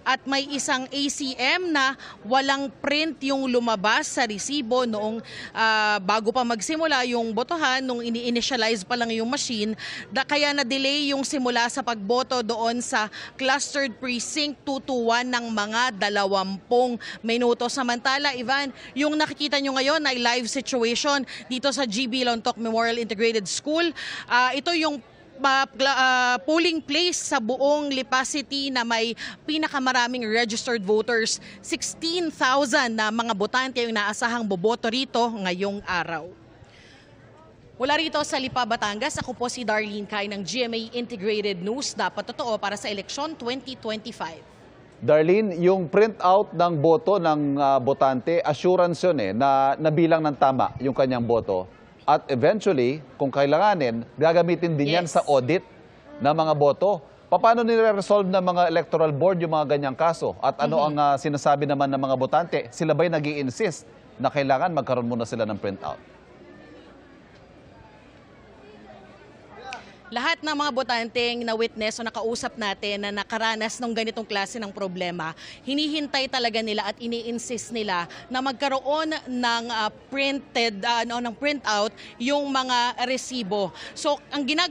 At may isang ACM na walang print yung lumabas sa resibo noong bago pa magsimula yung botohan, nung ini-initialize pa lang yung machine, kaya na-delay yung simula sa pagboto doon sa clustered precinct 221 ng mga 20 minuto. Samantala, Ivan, yung nakikita nyo ngayon ay live situation dito sa GB Lontoc Memorial Integrated School. Ito yung polling place sa buong Lipa City na may pinakamaraming registered voters. 16,000 na mga botante yung inaasahang boboto rito ngayong araw. Mula rito sa Lipa, Batangas, ako po si Darlene Kai ng GMA Integrated News. Dapat totoo para sa eleksyon 2025. Darlene, yung print out ng boto ng botante, assurance yun na nabilang ng tama yung kanyang boto. At eventually, kung kailanganin, gagamitin din yan sa audit ng mga boto. Paano nire-resolve ng mga electoral board yung mga ganyang kaso? At ano ang sinasabi naman ng mga botante? Sila ba'y nag-i-insist na kailangan magkaroon muna sila ng printout? Lahat ng mga botanteng na-witness o nakausap natin na nakaranas ng ganitong klase ng problema, hinihintay talaga nila at ini-insist nila na magkaroon ng printout yung mga resibo. So, ang ginagawa